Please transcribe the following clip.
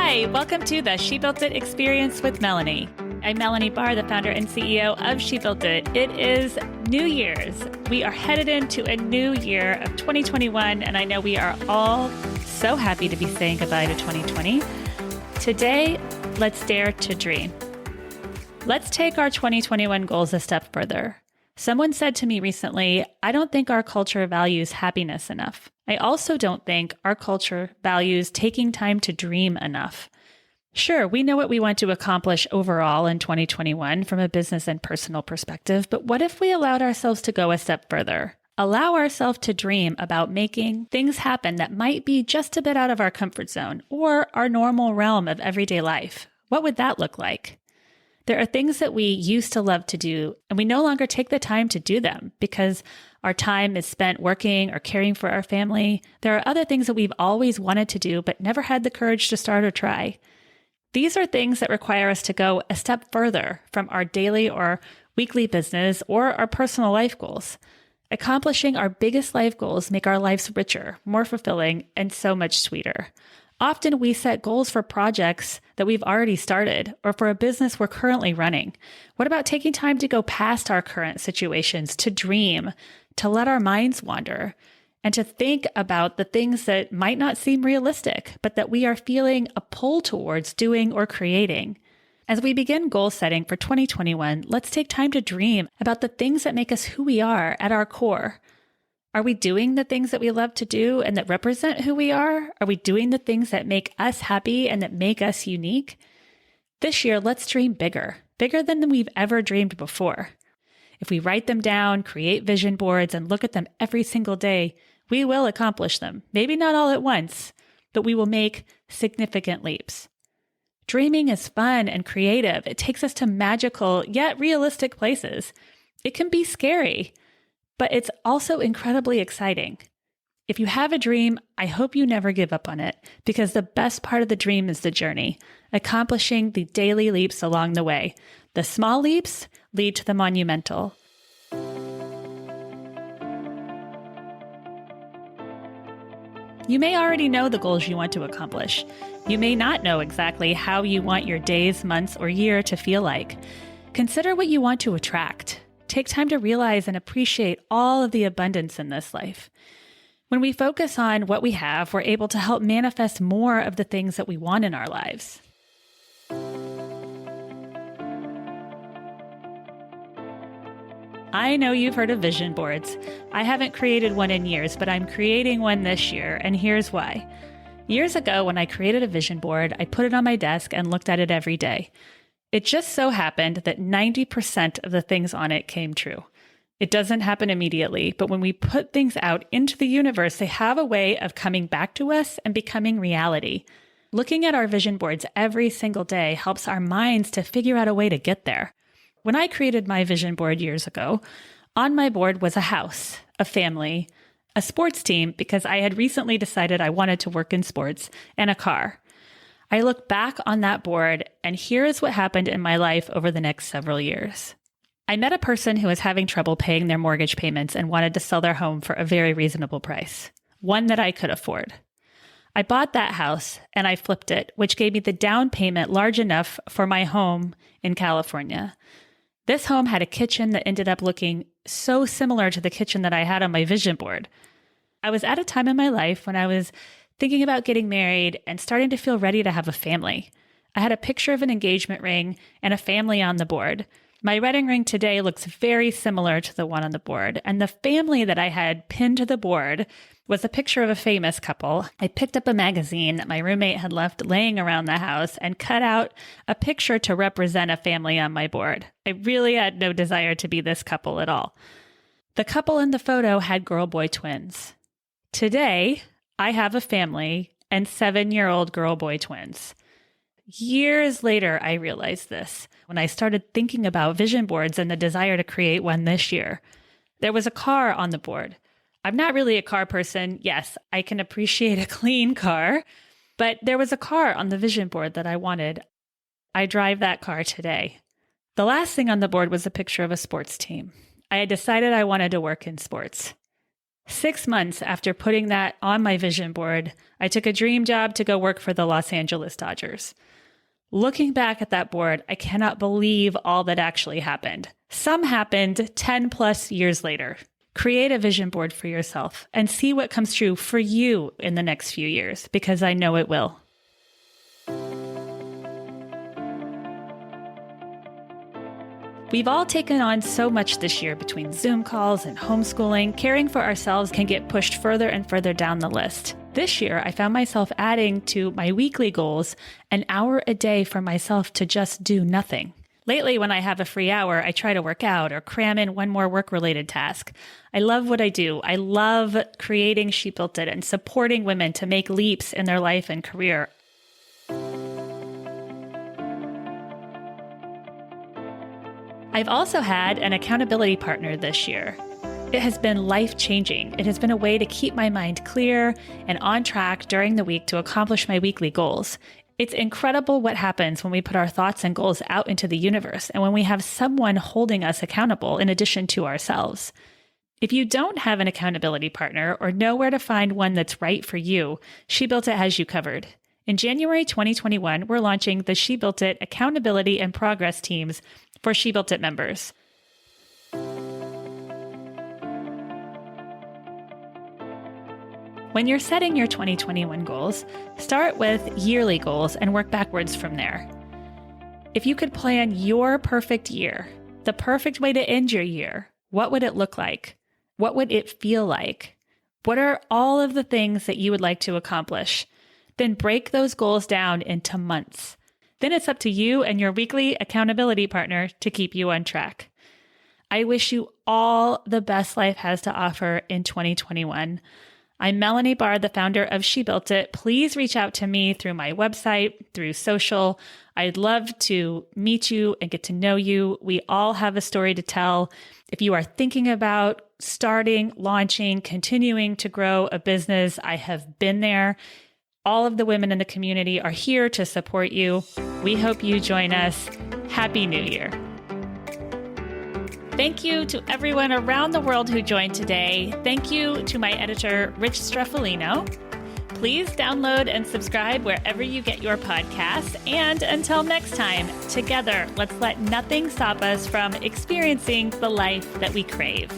Hi, welcome to the She Built It Experience with Melanie. I'm Melanie Barr, the founder and CEO of She Built It. It is New Year's. We are headed into a new year of 2021, and I know we are all so happy to be saying goodbye to 2020. Today, let's dare to dream. Let's take our 2021 goals a step further. Someone said to me recently, I don't think our culture values happiness enough. I also don't think our culture values taking time to dream enough. Sure, we know what we want to accomplish overall in 2021 from a business and personal perspective, but what if we allowed ourselves to go a step further? Allow ourselves to dream about making things happen that might be just a bit out of our comfort zone or our normal realm of everyday life. What would that look like? There are things that we used to love to do, and we no longer take the time to do them because our time is spent working or caring for our family. There are other things that we've always wanted to do, but never had the courage to start or try. These are things that require us to go a step further from our daily or weekly business or our personal life goals. Accomplishing our biggest life goals make our lives richer, more fulfilling, and so much sweeter. Often we set goals for projects that we've already started or for a business we're currently running. What about taking time to go past our current situations, to dream, to let our minds wander, and to think about the things that might not seem realistic, but that we are feeling a pull towards doing or creating? As we begin goal setting for 2021, let's take time to dream about the things that make us who we are at our core. Are we doing the things that we love to do and that represent who we are? Are we doing the things that make us happy and that make us unique? This year, let's dream bigger than we've ever dreamed before. If we write them down, create vision boards, and look at them every single day, we will accomplish them. Maybe not all at once, but we will make significant leaps. Dreaming is fun and creative. It takes us to magical yet realistic places. It can be scary, but it's also incredibly exciting. If you have a dream, I hope you never give up on it, because the best part of the dream is the journey, accomplishing the daily leaps along the way. The small leaps lead to the monumental. You may already know the goals you want to accomplish. You may not know exactly how you want your days, months, or year to feel like. Consider what you want to attract. Take time to realize and appreciate all of the abundance in this life. When we focus on what we have, we're able to help manifest more of the things that we want in our lives. I know you've heard of vision boards. I haven't created one in years, but I'm creating one this year, and here's why. Years ago, when I created a vision board, I put it on my desk and looked at it every day. It just so happened that 90% of the things on it came true. It doesn't happen immediately, but when we put things out into the universe, they have a way of coming back to us and becoming reality. Looking at our vision boards every single day helps our minds to figure out a way to get there. When I created my vision board years ago, on my board was a house, a family, a sports team, because I had recently decided I wanted to work in sports, and a car. I look back on that board, and here is what happened in my life over the next several years. I met a person who was having trouble paying their mortgage payments and wanted to sell their home for a very reasonable price, one that I could afford. I bought that house and I flipped it, which gave me the down payment large enough for my home in California. This home had a kitchen that ended up looking so similar to the kitchen that I had on my vision board. I was at a time in my life when I was thinking about getting married and starting to feel ready to have a family. I had a picture of an engagement ring and a family on the board. My wedding ring today looks very similar to the one on the board, and the family that I had pinned to the board was a picture of a famous couple. I picked up a magazine that my roommate had left laying around the house and cut out a picture to represent a family on my board. I really had no desire to be this couple at all. The couple in the photo had girl-boy twins. Today, I have a family and 7-year-old girl-boy twins. Years later, I realized this when I started thinking about vision boards and the desire to create one this year. There was a car on the board. I'm not really a car person. Yes, I can appreciate a clean car, but there was a car on the vision board that I wanted. I drive that car today. The last thing on the board was a picture of a sports team. I had decided I wanted to work in sports. 6 months after putting that on my vision board, I took a dream job to go work for the Los Angeles Dodgers. Looking back at that board, I cannot believe all that actually happened. Some happened 10 plus years later. Create a vision board for yourself and see what comes true for you in the next few years, because I know it will. We've all taken on so much this year between Zoom calls and homeschooling. Caring for ourselves can get pushed further and further down the list. This year, I found myself adding to my weekly goals an hour a day for myself to just do nothing. Lately, when I have a free hour, I try to work out or cram in one more work-related task. I love what I do. I love creating She Built It and supporting women to make leaps in their life and career. I've also had an accountability partner this year. It has been life-changing. It has been a way to keep my mind clear and on track during the week to accomplish my weekly goals. It's incredible what happens when we put our thoughts and goals out into the universe and when we have someone holding us accountable in addition to ourselves. If you don't have an accountability partner or know where to find one that's right for you, She Built It has you covered. In January 2021, we're launching the She Built It Accountability and Progress Teams for She Built It members. When you're setting your 2021 goals, start with yearly goals and work backwards from there. If you could plan your perfect year, the perfect way to end your year, what would it look like? What would it feel like? What are all of the things that you would like to accomplish? Then break those goals down into months. Then it's up to you and your weekly accountability partner to keep you on track. I wish you all the best life has to offer in 2021. I'm Melanie Barr, the founder of She Built It. Please reach out to me through my website, through social. I'd love to meet you and get to know you. We all have a story to tell. If you are thinking about starting, launching, continuing to grow a business, I have been there. All of the women in the community are here to support you. We hope you join us. Happy New Year. Thank you to everyone around the world who joined today. Thank you to my editor, Rich Streffolino. Please download and subscribe wherever you get your podcasts. And until next time, together, let's let nothing stop us from experiencing the life that we crave.